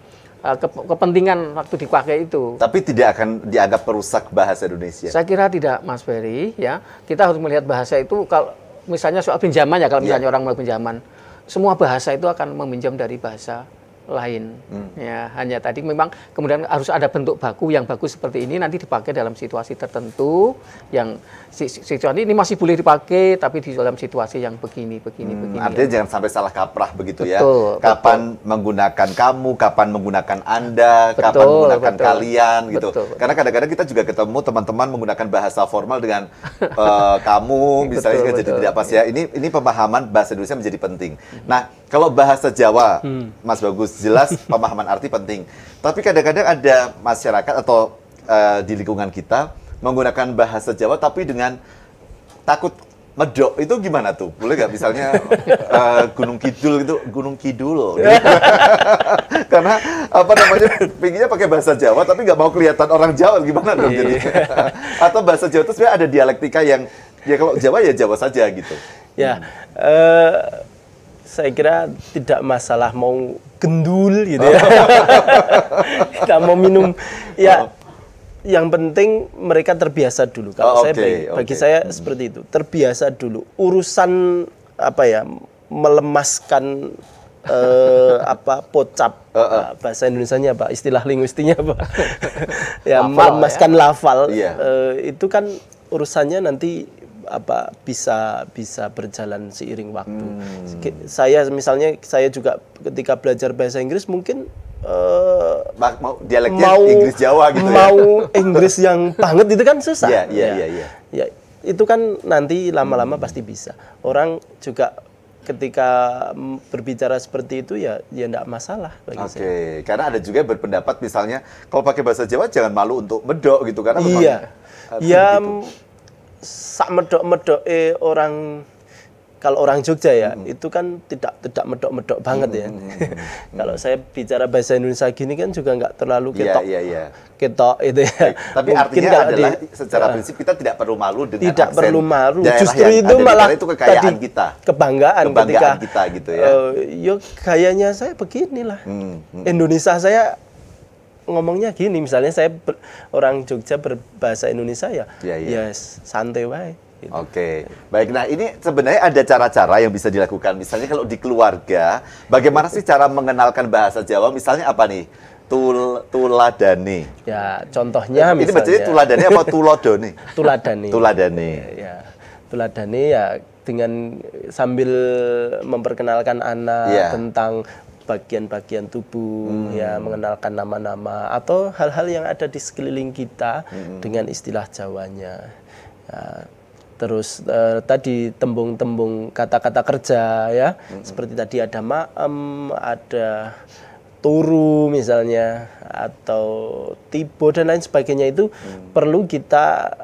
kepentingan waktu dipakai itu. Tapi tidak akan dianggap perusak bahasa Indonesia. Saya kira tidak, Mas Ferry. Ya, kita harus melihat bahasa itu kalau misalnya soal pinjaman ya, kalau misalnya orang mau pinjaman, semua bahasa itu akan meminjam dari bahasa lain. Ya, hanya tadi memang kemudian harus ada bentuk baku yang bagus seperti ini nanti dipakai dalam situasi tertentu yang situasi ini masih boleh dipakai tapi di dalam situasi yang begini. Artinya jangan sampai salah kaprah begitu ya. Kapan menggunakan kamu, kapan menggunakan Anda, kapan menggunakan kalian gitu. Karena kadang-kadang kita juga ketemu teman-teman menggunakan bahasa formal dengan kamu misalnya jadi tidak pas ya. Ini pemahaman bahasa Indonesia menjadi penting. Nah, kalau bahasa Jawa, Mas Bagus, jelas pemahaman arti penting. Tapi kadang-kadang ada masyarakat atau di lingkungan kita menggunakan bahasa Jawa tapi dengan takut medok. Itu gimana tuh? Boleh nggak misalnya Gunung Kidul gitu, Gunung Kidul. Gitu. Karena apa namanya, pinginnya pakai bahasa Jawa tapi nggak mau kelihatan orang Jawa, gimana dong jadi? Atau bahasa Jawa itu sebenarnya ada dialektika yang ya kalau Jawa ya Jawa saja gitu. Ya. Saya kira tidak masalah mau gendul gitu ya. Tidak mau minum. Ya, yang penting mereka terbiasa dulu. Kalau bagi saya seperti itu. Terbiasa dulu. Urusan apa ya, melemaskan pocap bahasa Indonesianya apa, istilah linguistiknya apa. Ya, melemaskan lafal. Itu kan urusannya nanti bisa berjalan seiring waktu. Saya misalnya juga ketika belajar bahasa Inggris mungkin mau dialeknya Inggris Jawa gitu mau Inggris yang banget itu kan susah. Ya, itu kan nanti lama-lama pasti bisa. Orang juga ketika berbicara seperti itu ya enggak masalah bagi saya. Karena ada juga yang berpendapat misalnya kalau pakai bahasa Jawa jangan malu untuk medok gitu karena sak medok-medok orang, kalau orang Jogja ya itu kan tidak medok-medok banget ya. Kalau saya bicara bahasa Indonesia gini kan juga nggak terlalu ketok itu ya. Tapi artinya adalah secara prinsip kita tidak perlu malu dengan tidak perlu malu. Justru itu malah itu kekayaan kita, kebanggaan kita gitu ya. Gayanya saya beginilah. Indonesia saya ngomongnya gini, misalnya saya orang Jogja berbahasa Indonesia ya santai wae. Gitu. Baik. Nah ini sebenarnya ada cara-cara yang bisa dilakukan. Misalnya kalau di keluarga, bagaimana sih cara mengenalkan bahasa Jawa? Misalnya apa nih? Tuladane. Ya, contohnya ini bacanya tuladane apa tulodone? Tuladane. Ya, tuladane ya dengan sambil memperkenalkan anak tentang bagian-bagian tubuh, ya mengenalkan nama-nama atau hal-hal yang ada di sekeliling kita dengan istilah Jawanya. Ya, terus tadi tembung-tembung kata-kata kerja ya, seperti tadi ada maem, ada turu misalnya, atau tibo dan lain sebagainya itu perlu kita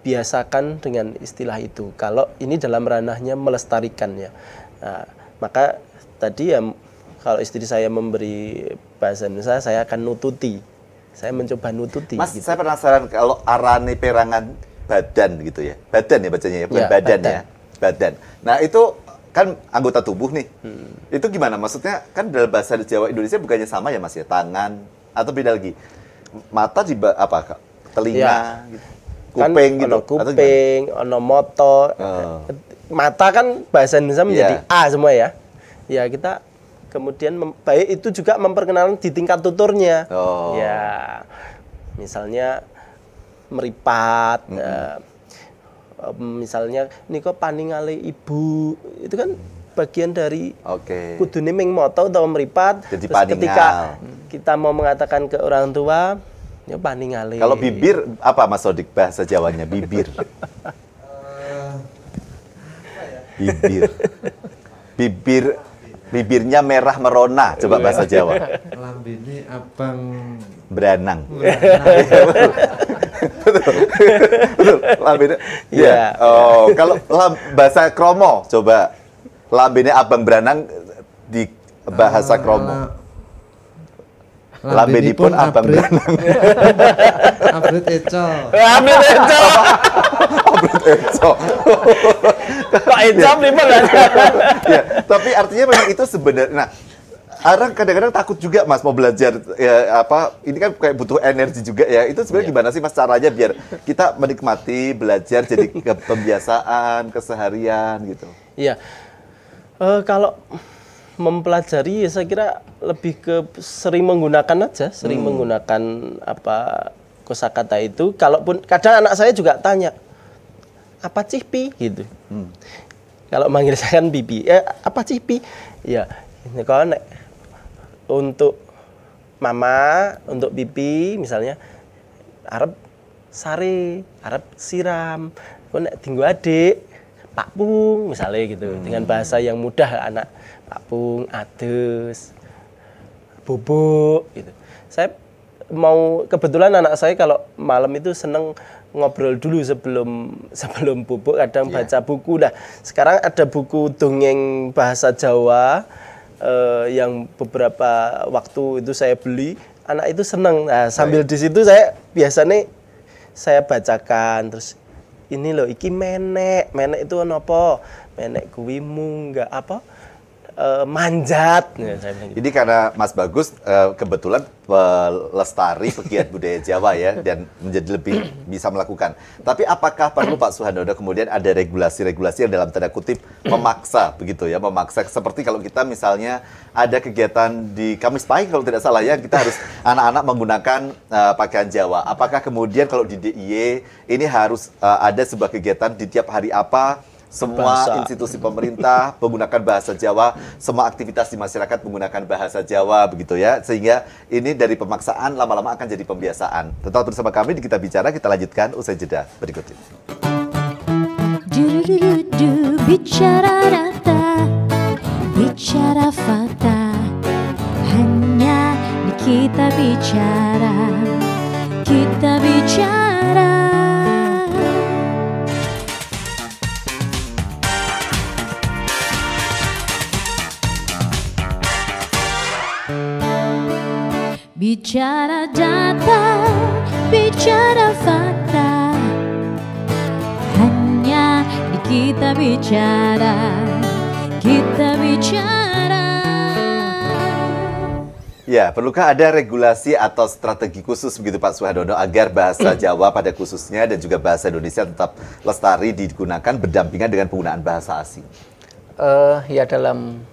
biasakan dengan istilah itu. Kalau ini dalam ranahnya melestarikan ya. Nah, maka tadi ya kalau istri saya memberi bahasa Indonesia, saya akan nututi. Saya mencoba nututi. Mas, gitu. saya penasaran kalau arane perangan badan gitu ya. Badan ya bacanya ya, bukan badan ya. Badan. Nah, itu kan anggota tubuh nih. Itu gimana? Maksudnya kan dalam bahasa Jawa Indonesia bukannya sama ya Mas ya? Tangan atau beda lagi? Mata di apa? Telinga gitu. Kuping kan, gitu. Kuping, ono moto. Mata kan bahasa Indonesia menjadi A semua ya. Ya, kita kemudian baik itu juga memperkenalkan di tingkat tuturnya. Ya, misalnya meripat, Misalnya ini kok paningale ibu itu kan bagian dari kudune ming moto utawa meripat. Jadi terus ketika kita mau mengatakan ke orang tua ya paningale. Kalau bibir apa Mas Sodik bahasa Jawanya bibir? Bibirnya merah merona, coba bahasa Jawa. Lambene abang beranang. Betul. Lambene. Iya. Oh, kalau bahasa Kromo coba lambene abang beranang di bahasa Kromo. Lambenipun abang beranang. Abrit eco. Abrit eco. Abrit eco. Kok ecap nih Pak? Ya, tapi artinya memang itu sebenarnya. Nah, orang kadang-kadang takut juga Mas mau belajar ya, ini kan kayak butuh energi juga ya. Itu sebenarnya gimana sih Mas caranya biar kita menikmati belajar jadi kebiasaan keseharian gitu. Iya. Kalau mempelajari ya saya kira lebih ke sering menggunakan aja, sering menggunakan kosakata itu. Kalaupun kadang anak saya juga tanya, apa cipi gitu. Kalau manggil saya kan bibi, apa cipi? Ya, ini kalau untuk mama, untuk bibi misalnya, arep sare, arep siram, kok nek tinggu adik, Pak Pung misalnya gitu, dengan bahasa yang mudah anak. Pak Pung, adus, bubuk gitu. Saya mau kebetulan anak saya kalau malam itu seneng ngobrol dulu sebelum bubuk, kadang baca buku. Nah, sekarang ada buku dongeng bahasa Jawa yang beberapa waktu itu saya beli, anak itu seneng. Nah, sambil di situ saya biasanya saya bacakan terus ini loh iki menek itu apa? Menek kuwi munggah apa? Manjat. Jadi karena Mas Bagus kebetulan pelestari pegiat budaya Jawa ya dan menjadi lebih bisa melakukan. Tapi apakah perlu Pak Suhandono kemudian ada regulasi-regulasi yang dalam tanda kutip memaksa begitu ya, memaksa seperti kalau kita misalnya ada kegiatan di Kamis Pahing kalau tidak salah ya, kita harus anak-anak menggunakan pakaian Jawa. Apakah kemudian kalau di DIY ini harus ada sebuah kegiatan di tiap hari apa? Semua institusi pemerintah menggunakan bahasa Jawa, semua aktivitas di masyarakat menggunakan bahasa Jawa begitu ya. Sehingga ini dari pemaksaan lama-lama akan jadi pembiasaan. Tetap bersama kami di Kita Bicara, kita lanjutkan usai jeda berikut ini. Bicara data, bicara fakta, hanya di Kita Bicara, Kita Bicara. Bicara data, bicara fakta, hanya di Kita Bicara, Kita Bicara. Ya, perlukah ada regulasi atau strategi khusus begitu Pak Suhandono agar bahasa Jawa pada khususnya dan juga bahasa Indonesia tetap lestari digunakan berdampingan dengan penggunaan bahasa asing? Ya dalam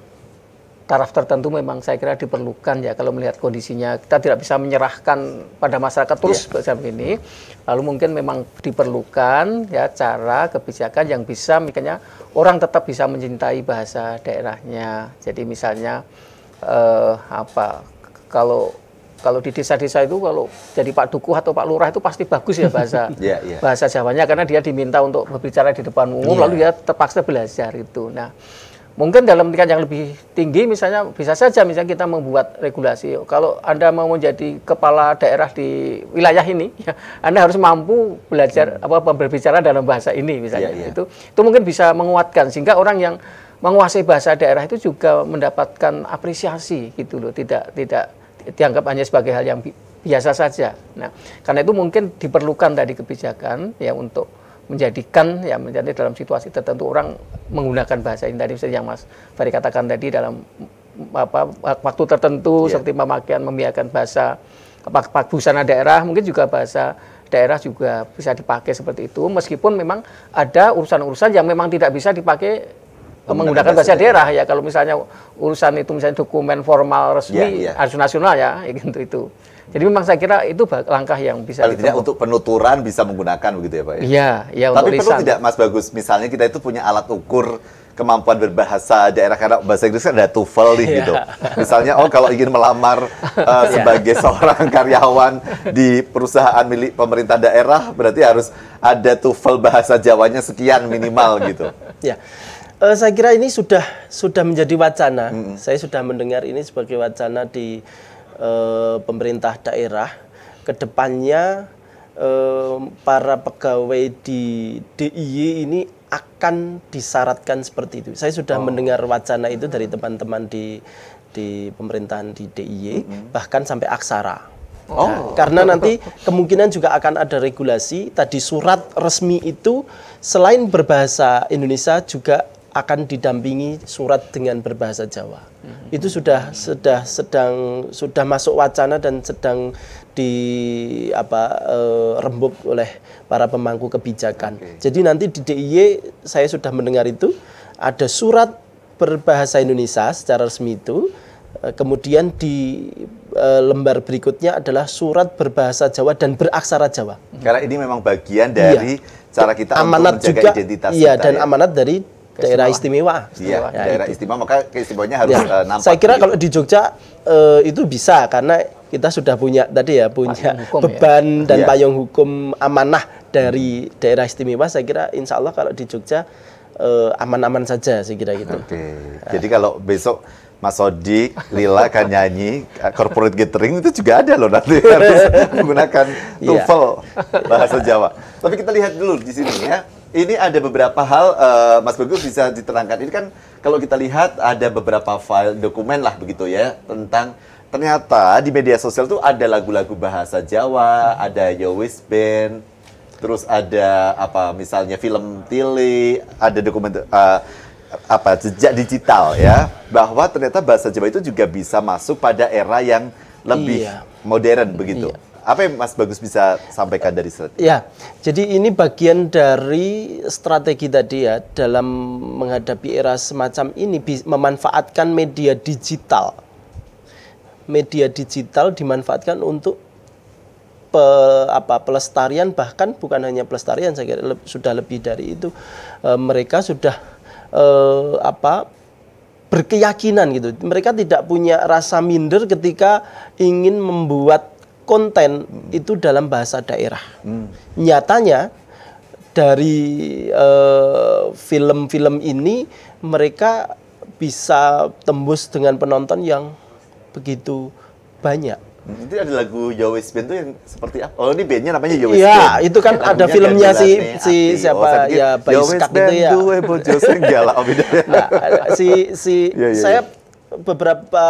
taraf tertentu memang saya kira diperlukan ya kalau melihat kondisinya. Kita tidak bisa menyerahkan pada masyarakat terus seperti ini. Lalu mungkin memang diperlukan ya cara kebijakan yang bisa misalnya orang tetap bisa mencintai bahasa daerahnya. Jadi misalnya kalau di desa-desa itu kalau jadi Pak Dukuh atau Pak Lurah itu pasti bagus ya bahasa bahasa Jawanya karena dia diminta untuk berbicara di depan umum lalu dia terpaksa belajar itu. Nah, mungkin dalam tingkat yang lebih tinggi misalnya bisa saja misalnya kita membuat regulasi kalau Anda mau menjadi kepala daerah di wilayah ini ya, Anda harus mampu belajar berbicara dalam bahasa ini misalnya. Itu mungkin bisa menguatkan sehingga orang yang menguasai bahasa daerah itu juga mendapatkan apresiasi gitu loh, tidak dianggap hanya sebagai hal yang biasa saja. Nah, karena itu mungkin diperlukan tadi kebijakan ya untuk menjadikan ya menjadi dalam situasi tertentu orang menggunakan bahasa ini tadi yang Mas Ferry katakan tadi dalam waktu tertentu seperti pemakaian membiarkan bahasa busana daerah mungkin juga bahasa daerah juga bisa dipakai seperti itu meskipun memang ada urusan-urusan yang memang tidak bisa dipakai menggunakan bahasa daerah ya kalau misalnya urusan itu misalnya dokumen formal resmi harus nasional ya gitu itu. Jadi memang saya kira itu langkah yang bisa paling tidak untuk penuturan bisa menggunakan begitu ya Pak ya? Iya, ya Tapi untuk perlu lisan. tidak Mas Bagus, misalnya kita itu punya alat ukur kemampuan berbahasa daerah, karena bahasa Inggris kan ada TOEFL nih gitu. Misalnya, kalau ingin melamar sebagai seorang karyawan di perusahaan milik pemerintah daerah, berarti harus ada TOEFL bahasa Jawanya sekian minimal gitu. Ya, saya kira ini sudah menjadi wacana. Saya sudah mendengar ini sebagai wacana di pemerintah daerah. Kedepannya para pegawai di DIY ini akan disyaratkan seperti itu. Saya sudah mendengar wacana itu dari teman-teman di pemerintahan di DIY, bahkan sampai aksara. Karena nanti kemungkinan juga akan ada regulasi. Tadi surat resmi itu selain berbahasa Indonesia juga akan didampingi surat dengan berbahasa Jawa. Itu sudah masuk wacana dan sedang rembuk oleh para pemangku kebijakan. Jadi nanti di DIY saya sudah mendengar itu ada surat berbahasa Indonesia secara resmi itu, kemudian di lembar berikutnya adalah surat berbahasa Jawa dan beraksara Jawa. Karena ini memang bagian dari cara kita amanat untuk menjaga juga, identitas kita. kita. Dan amanat dari daerah istimewa. Iya, daerah istimewa, maka keistimewaannya harus nampak. Saya kira kalau di Jogja itu bisa, karena kita sudah punya beban dan payung hukum amanah dari daerah istimewa. Saya kira insya Allah kalau di Jogja aman-aman saja, saya kira gitu. Jadi kalau besok Mas Sodik, Lila kan nyanyi corporate gathering itu juga ada loh nanti harus menggunakan TOEFL bahasa Jawa. Tapi kita lihat dulu di sini ya. Ini ada beberapa hal, Mas Bagus bisa diterangkan. Ini kan kalau kita lihat ada beberapa file dokumen lah begitu ya, tentang ternyata di media sosial tuh ada lagu-lagu bahasa Jawa, ada Yowis Band, terus ada misalnya film Tili, ada dokumen jejak digital ya, bahwa ternyata bahasa Jawa itu juga bisa masuk pada era yang lebih modern begitu. Apa yang Mas Bagus bisa sampaikan dari strategi? Ya, jadi ini bagian dari strategi tadi ya, dalam menghadapi era semacam ini, memanfaatkan media digital. Media digital dimanfaatkan untuk pelestarian, bahkan bukan hanya pelestarian, saya kira sudah lebih dari itu. Mereka sudah berkeyakinan gitu. Mereka tidak punya rasa minder ketika ingin membuat konten itu dalam bahasa daerah. Nyatanya dari film-film ini mereka bisa tembus dengan penonton yang begitu banyak. Itu ada lagu Yowis Band itu yang seperti apa? Oh, ini bandnya namanya Yowis Band. Iya, itu kan ada filmnya si siapa ya, Bayu Skak itu ya. Nah, saya beberapa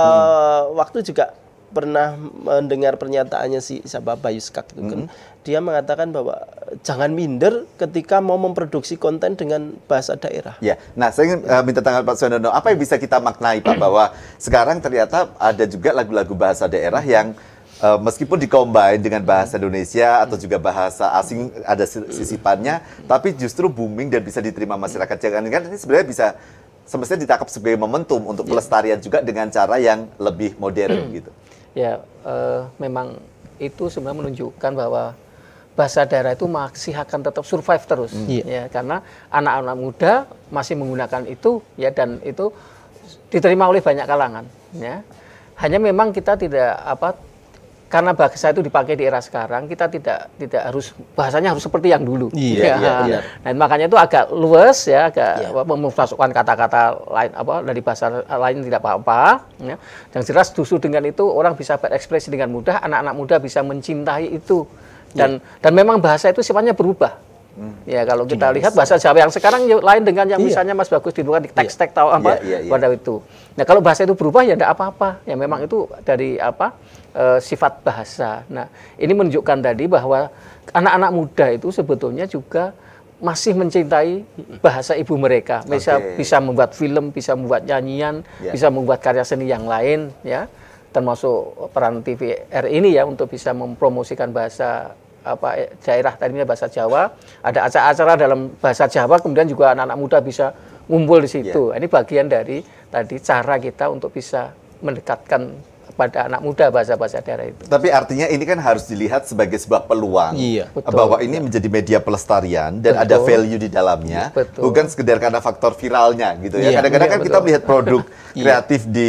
waktu juga pernah mendengar pernyataannya siapa Bayu Skak itu kan. Dia mengatakan bahwa jangan minder ketika mau memproduksi konten dengan bahasa daerah. Ya, nah saya ingin minta tanggapan Pak Suwandono. Apa yang bisa kita maknai Pak, bahwa sekarang ternyata ada juga lagu-lagu bahasa daerah yang meskipun dikombin dengan bahasa Indonesia atau juga bahasa asing ada sisipannya, tapi justru booming dan bisa diterima masyarakat. Jangan kan ini sebenarnya bisa semestinya ditangkap sebagai momentum untuk pelestarian juga dengan cara yang lebih modern gitu. Ya, memang itu sebenarnya menunjukkan bahwa bahasa daerah itu masih akan tetap survive terus, ya, karena anak-anak muda masih menggunakan itu, ya, dan itu diterima oleh banyak kalangan, ya. Hanya memang kita tidak karena bahasa itu dipakai di era sekarang, kita tidak harus bahasanya harus seperti yang dulu. Nah, makanya itu agak luas ya, agak memasukkan kata-kata lain dari bahasa lain tidak apa-apa. Ya. Yang jelas justru dengan itu orang bisa berekspresi dengan mudah, anak-anak muda bisa mencintai itu. Dan memang bahasa itu sifatnya berubah. Ya, kalau kita lihat bahasa Jawa yang sekarang lain dengan yang misalnya Mas Bagus ditemukan di teks-teks tahu pada itu. Nah, kalau bahasa itu berubah ya tidak apa-apa. Ya memang itu dari sifat bahasa. Nah, ini menunjukkan tadi bahwa anak-anak muda itu sebetulnya juga masih mencintai bahasa ibu mereka. Bisa membuat film, bisa membuat nyanyian, bisa membuat karya seni yang lain, ya. Termasuk peran TVR ini ya untuk bisa mempromosikan bahasa daerah tadinya bahasa Jawa, ada acara-acara dalam bahasa Jawa, kemudian juga anak-anak muda bisa ngumpul di situ. Ini bagian dari tadi cara kita untuk bisa mendekatkan kepada anak muda bahasa-bahasa daerah itu. Tapi artinya ini kan harus dilihat sebagai sebuah peluang. Iya. Betul. Bahwa ini menjadi media pelestarian dan ada value di dalamnya. Betul. Bukan sekedar karena faktor viralnya gitu ya. Iya. Kadang-kadang Iya, kan kita betul. melihat produk kreatif di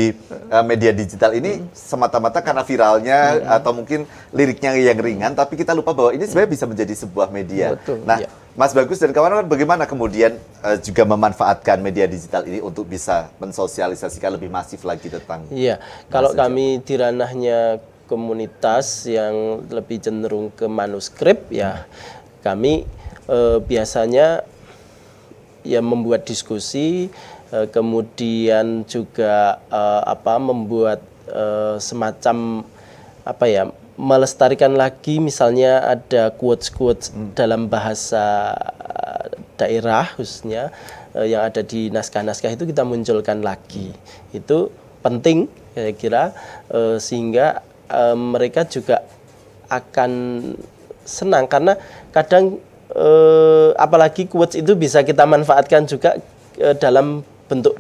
media digital ini semata-mata karena viralnya atau mungkin liriknya yang ringan, tapi kita lupa bahwa ini sebenarnya bisa menjadi sebuah media. Betul. Nah, Iya. Mas Bagus dan kawan-kawan bagaimana kemudian juga memanfaatkan media digital ini untuk bisa mensosialisasikan lebih masif lagi tentang Iya, kalau bahasa kami di ranahnya komunitas yang lebih cenderung ke manuskrip, ya kami biasanya ya membuat diskusi, kemudian juga membuat semacam melestarikan lagi, misalnya ada quotes-quotes dalam bahasa daerah khususnya yang ada di naskah-naskah itu kita munculkan lagi. Itu penting saya kira, sehingga mereka juga akan senang karena kadang apalagi quotes itu bisa kita manfaatkan juga dalam bentuk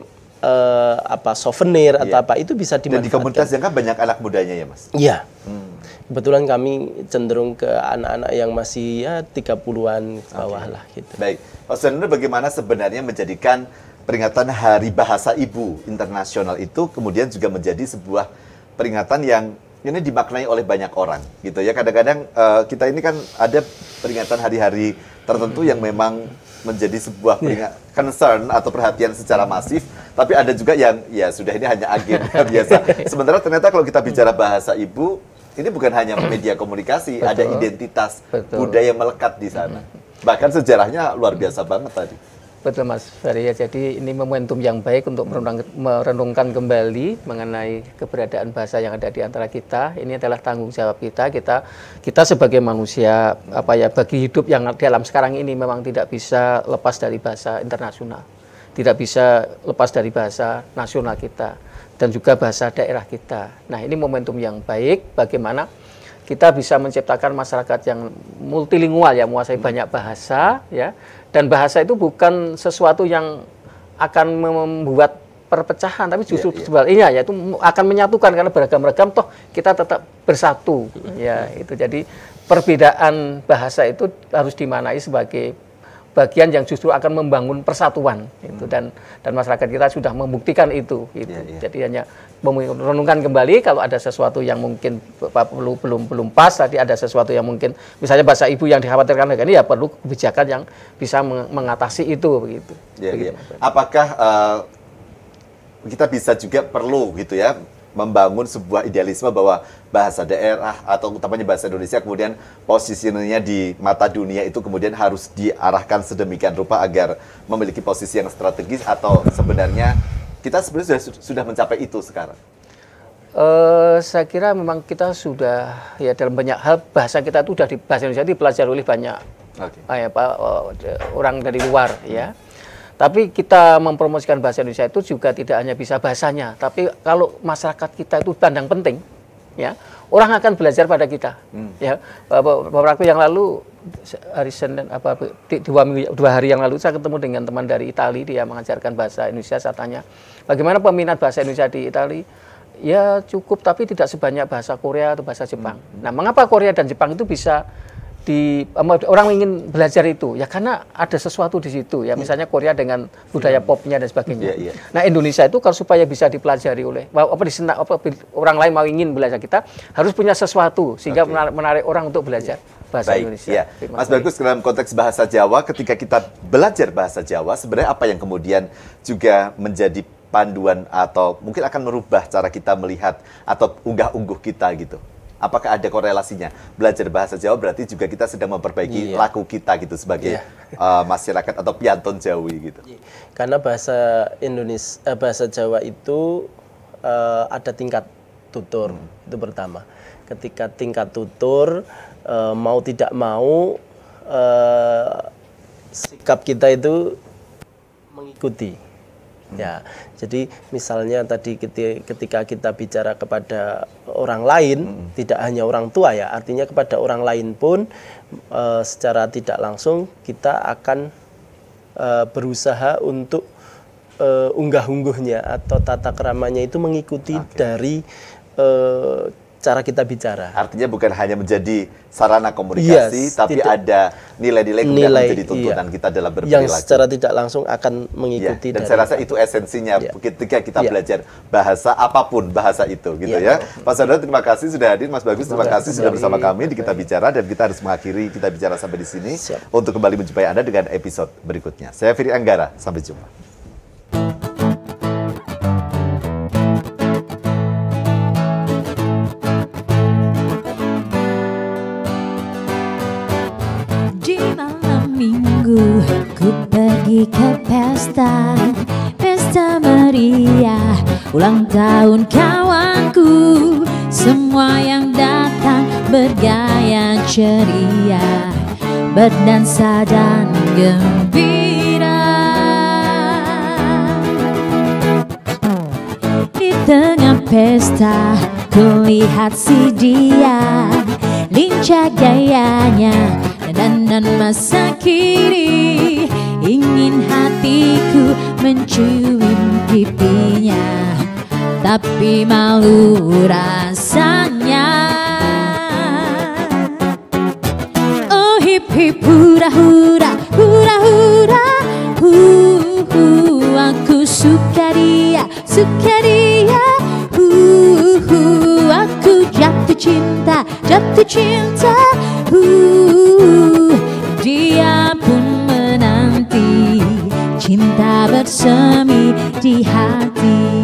souvenir atau apa, itu bisa Dan di dimanfaatkan. komunitas yang kan banyak anak mudanya ya Mas? Iya. Kebetulan kami cenderung ke anak-anak yang masih 30-an bawah lah gitu. Baik, Pak Sudandra, bagaimana sebenarnya menjadikan peringatan Hari Bahasa Ibu Internasional itu kemudian juga menjadi sebuah peringatan yang ini dimaknai oleh banyak orang gitu ya. Kadang-kadang kita ini kan ada peringatan hari-hari tertentu yang memang menjadi sebuah concern atau perhatian secara masif, tapi ada juga yang ya sudah ini hanya agenda biasa. Sementara ternyata kalau kita bicara bahasa ibu, ini bukan hanya media komunikasi, ada identitas budaya melekat di sana. Bahkan sejarahnya luar biasa banget tadi. Betul Mas Ferry, ya, jadi ini momentum yang baik untuk merenungkan kembali mengenai keberadaan bahasa yang ada di antara kita. Ini adalah tanggung jawab kita. Kita sebagai manusia bagi hidup yang dalam sekarang ini memang tidak bisa lepas dari bahasa internasional, tidak bisa lepas dari bahasa nasional kita dan juga bahasa daerah kita. Nah, ini momentum yang baik bagaimana kita bisa menciptakan masyarakat yang multilingual, ya, menguasai banyak bahasa, ya. Dan bahasa itu bukan sesuatu yang akan membuat perpecahan, tapi justru sebaliknya, yaitu akan menyatukan karena beragam-ragam toh kita tetap bersatu, ya. Itu jadi perbedaan bahasa itu harus dimaknai sebagai bagian yang justru akan membangun persatuan itu, dan masyarakat kita sudah membuktikan itu. Jadi hanya merenungkan kembali kalau ada sesuatu yang mungkin belum pas, tadi ada sesuatu yang mungkin misalnya bahasa ibu yang dikhawatirkan ini, ya perlu kebijakan yang bisa mengatasi itu begitu. Apakah kita bisa juga perlu gitu ya membangun sebuah idealisme bahwa bahasa daerah atau utamanya bahasa Indonesia kemudian posisinya di mata dunia itu kemudian harus diarahkan sedemikian rupa agar memiliki posisi yang strategis, atau sebenarnya kita sebenarnya sudah mencapai itu sekarang? Saya kira memang kita sudah, ya, dalam banyak hal bahasa kita itu sudah bahasa Indonesia dipelajari oleh banyak orang dari luar, ya. Tapi kita mempromosikan bahasa Indonesia itu juga tidak hanya bisa bahasanya, tapi kalau masyarakat kita itu pandang penting, ya, orang akan belajar pada kita. Ya, beberapa waktu yang lalu, hari Senin dua hari yang lalu saya ketemu dengan teman dari Italia, dia mengajarkan bahasa Indonesia. Saya tanya, bagaimana peminat bahasa Indonesia di Italia? Ya cukup, tapi tidak sebanyak bahasa Korea atau bahasa Jepang. Nah, mengapa Korea dan Jepang itu bisa orang ingin belajar itu? Ya karena ada sesuatu di situ, ya, misalnya Korea dengan budaya popnya dan sebagainya. Nah, Indonesia itu kalau supaya bisa dipelajari oleh orang lain mau ingin belajar, kita harus punya sesuatu sehingga menarik orang untuk belajar bahasa Indonesia. Mas Bagus, dalam konteks bahasa Jawa, ketika kita belajar bahasa Jawa, sebenarnya apa yang kemudian juga menjadi panduan atau mungkin akan merubah cara kita melihat atau unggah-ungguh kita gitu? Apakah ada korelasinya? Belajar bahasa Jawa berarti juga kita sedang memperbaiki laku kita gitu sebagai masyarakat atau piantun Jawi gitu. Karena bahasa Indonesia, bahasa Jawa itu ada tingkat tutur, itu pertama. Ketika tingkat tutur, mau tidak mau sikap kita itu mengikuti. Ya, jadi misalnya tadi ketika kita bicara kepada orang lain, tidak hanya orang tua, ya, artinya kepada orang lain pun secara tidak langsung kita akan berusaha untuk unggah-ungguhnya atau tata keramanya itu mengikuti dari cara kita bicara. Artinya bukan hanya menjadi sarana komunikasi, tapi ada nilai-nilai kemudian menjadi tuntutan kita dalam berperilaku. Yang secara tidak langsung akan mengikuti. Dan saya rasa itu esensinya ketika kita belajar bahasa apapun bahasa itu, gitu ya. Pak Saudara, terima kasih sudah hadir. Mas Bagus, terima kasih sudah bersama kami di Kita Bicara, dan kita harus mengakhiri Kita Bicara sampai di sini untuk kembali menjumpai Anda dengan episode berikutnya. Saya Firi Anggara, sampai jumpa. Ku pergi ke pesta meriah ulang tahun kawanku. Semua yang datang bergaya ceria, berdansa dan gembira. Di tengah pesta kulihat si dia, lincah gayanya dan masa kini, ingin hatiku mencium pipinya, tapi malu rasanya. Oh hip hip hura hura, hura hura, aku suka dia, aku jatuh cinta, dia pun menanti cinta bersemi di hati.